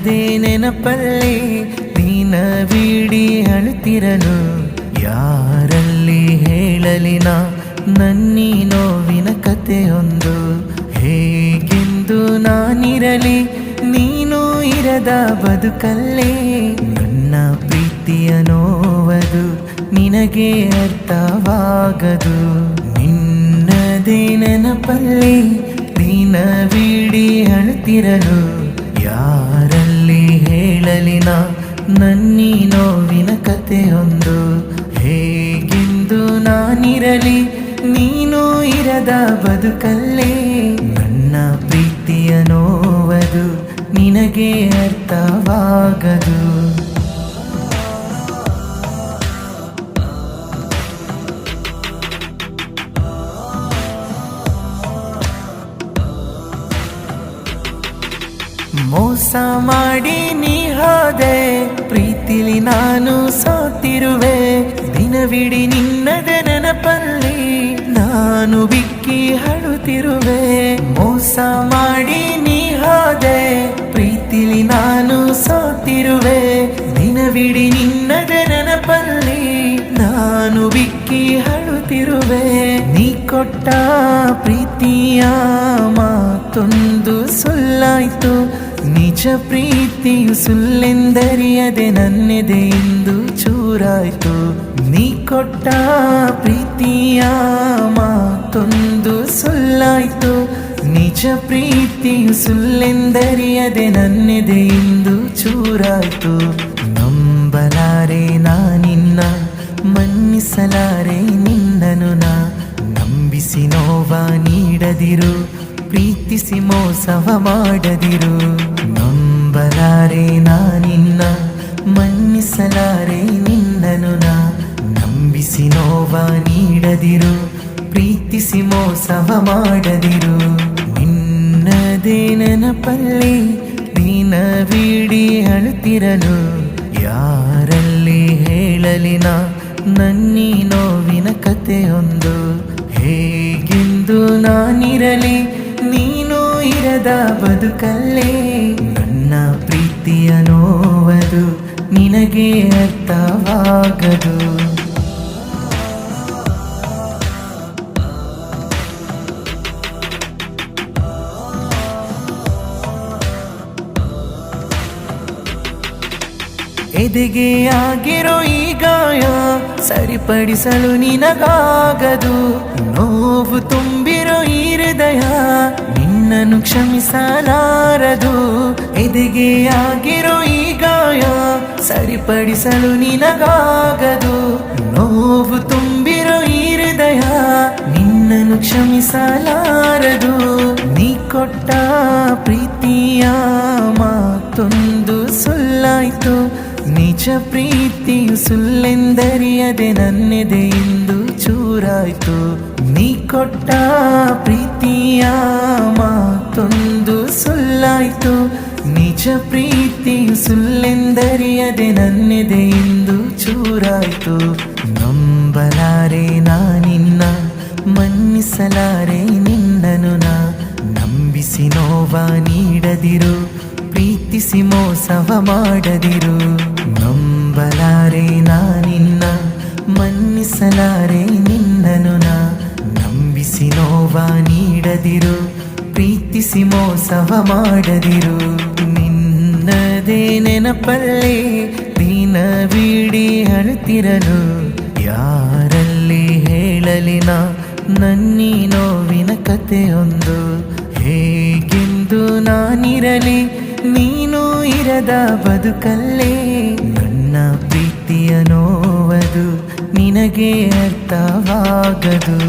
ನಿನ್ನದೇ ನೆನಪಲ್ಲಿ ದಿನವಿಡೀ ಅಳುತ್ತಿರಲು ಯಾರಲ್ಲಿ ಹೇಳಲಿ ನಾ ನನ್ನೀ ನೋವಿನ ಕಥೆಯೊಂದು. ಹೇಗೆಂದು ನಾನಿರಲಿ ನೀನು ಇರದ ಬದುಕಲ್ಲೇ, ನನ್ನ ಪ್ರೀತಿಯ ನೋವದು ನಿನಗೆ ಅರ್ಥವಾಗದು. ನಿನ್ನದೇ ನೆನಪಲ್ಲಿ ದಿನವಿಡೀ ಅಳುತ್ತಿರಲು ಯಾರಲ್ಲಿ ಹೇಳಲಿ ನಾ ನನ್ನೀ ನೋವಿನ ಕಥೆಯೊಂದು. ಹೇಗೆಂದು ನಾನಿರಲಿ ನೀನು ಇರದ ಬದುಕಲ್ಲೇ, ನನ್ನ ಪ್ರೀತಿಯ ನೋವದು ನಿನಗೆ ಅರ್ಥವಾಗದು. ಮೋಸ ಮಾಡಿ ನೀ ಹೋದೆ, ಪ್ರೀತಿಲಿ ನಾನು ಸೋತಿರುವೆ. ದಿನವಿಡೀ ನಿನ್ನದೇ ನೆನಪಲ್ಲಿ ನಾನು ಬಿಕ್ಕಿ ಅಳುತ್ತಿರುವೆ. ಮೋಸ ಮಾಡಿ ನೀ ಹೋದೆ, ಪ್ರೀತಿಲಿ ನಾನು ಸೋತಿರುವೆ. ದಿನವಿಡೀ ನಿನ್ನದೇ ನೆನಪಲ್ಲಿ ನಾನು ಬಿಕ್ಕಿ ಅಳುತ್ತಿರುವೆ. ನೀ ಕೊಟ್ಟ ಪ್ರೀತಿಯ ಮಾತೊಂದು ಸುಳ್ಳಾಯ್ತು, ನಿಜ ಪ್ರೀತಿಯು ಸುಳ್ಳೆಂದರಿಯದೆ ನನ್ನೆದೆಯಿಂದ ಚೂರಾಯ್ತು. ನೀ ಕೊಟ್ಟ ಪ್ರೀತಿಯ ಮಾತೊಂದು ಸುಳ್ಳಾಯ್ತು, ನಿಜ ಪ್ರೀತಿಯು ಸುಳ್ಳೆಂದರಿಯದೆ ನನ್ನೆದೆಯಿಂದ ಚೂರಾಯ್ತು. ನಂಬಲಾರೆ ನಾನಿನ್ನ, ಮನ್ನಿಸಲಾರೆ ನಿನ್ನನು ನಾ. ನಂಬಿಸಿ ನೋವ ನೀಡದಿರು, ಪ್ರೀತಿಸಿ ಮೋಸವ ಮಾಡದಿರು. ನಂಬಲಾರೆ ನಾನಿನ್ನ, ಮನ್ನಿಸಲಾರೆ ನಿನ್ನನು ನಾ. ನಂಬಿಸಿ ನೋವ ನೀಡದಿರು, ಪ್ರೀತಿಸಿ ಮೋಸವ ಮಾಡದಿರು. ನಿನ್ನದೇ ನೆನಪಲ್ಲಿ ದಿನವಿಡೀ ಅಳುತ್ತಿರಲು ಯಾರಲ್ಲಿ ಹೇಳಲಿ ನಾ ನನ್ನೀ ನೋವಿನ ಕಥೆಯೊಂದು. ಹೇಗೆಂದು ನಾನಿರಲಿ ನೀನು ಇರದ ಬದುಕಲ್ಲೇ, ನನ್ನ ಪ್ರೀತಿಯ ನೋವದು ನಿನಗೆ ಅರ್ಥವಾಗದು. ಎದೆಗೆ ಆಗಿರೋ ಈ ಗಾಯ ಸರಿಪಡಿಸಲು ನಿನಗಾಗದು. ನೋವು ತುಂಬಿರೋ ಈ ಹೃದಯ ನಿನ್ನನ್ನು ಕ್ಷಮಿಸಲಾರದು. ಎದೆಗೆ ಆಗಿರೋ ಈ ಗಾಯ ಸರಿಪಡಿಸಲು ನಿನಗಾಗದು. ನೋವು ತುಂಬಿರೋ ಈ ಹೃದಯ ನಿನ್ನನ್ನು ಕ್ಷಮಿಸಲಾರದು. ನೀ ಕೊಟ್ಟ ಪ್ರೀತಿಯ ಮಾತೊಂದು ಸುಳ್ಳಾಯ್ತು, ನಿಜ ಪ್ರೀತಿಯು ಸುಳ್ಳೆಂದರಿಯದೆ ನನ್ನೆದೆಯಿಂದ ಚೂರಾಯ್ತು. ನೀ ಕೊಟ್ಟ ಪ್ರೀತಿಯ ಮಾತೊಂದು ಸುಳ್ಳಾಯ್ತು, ನಿಜ ಪ್ರೀತಿಯು ಸುಳ್ಳೆಂದರಿಯದೆ ನನ್ನೆದೆಯಿಂದ ಚೂರಾಯ್ತು. ನಂಬಲಾರೆ ನಾನಿನ್ನ, ಮನ್ನಿಸಲಾರೆ ನಿನ್ನನು ನಾ. ನಂಬಿಸಿ ನೋವ ನೀಡದಿರು, ಪ್ರೀತಿಸಿ ಮೋಸವ ಮಾಡದಿರು. ನಂಬಲಾರೆ ನಾನಿನ್ನ, ಮನ್ನಿಸಲಾರೆ ನಿನ್ನನು ನಾ. ನಂಬಿಸಿ ನೋವ ನೀಡದಿರು, ಪ್ರೀತಿಸಿ ಮೋಸವ ಮಾಡದಿರು. ನಿನ್ನದೇ ನೆನಪಲ್ಲಿ ದಿನವಿಡೀ ಅಳುತ್ತಿರಲು ಯಾರಲ್ಲಿ ಹೇಳಲಿ ನಾ ನನ್ನೀ ನೋವಿನ ಕಥೆಯೊಂದು. ಹೇಗೆಂದು ನಾನಿರಲಿ ನೀನು ಇರದ ಬದುಕಲ್ಲೇ, ನನ್ನ ಪ್ರೀತಿಯ ನೋವದು ನಿನಗೆ ಅರ್ಥವಾಗದು.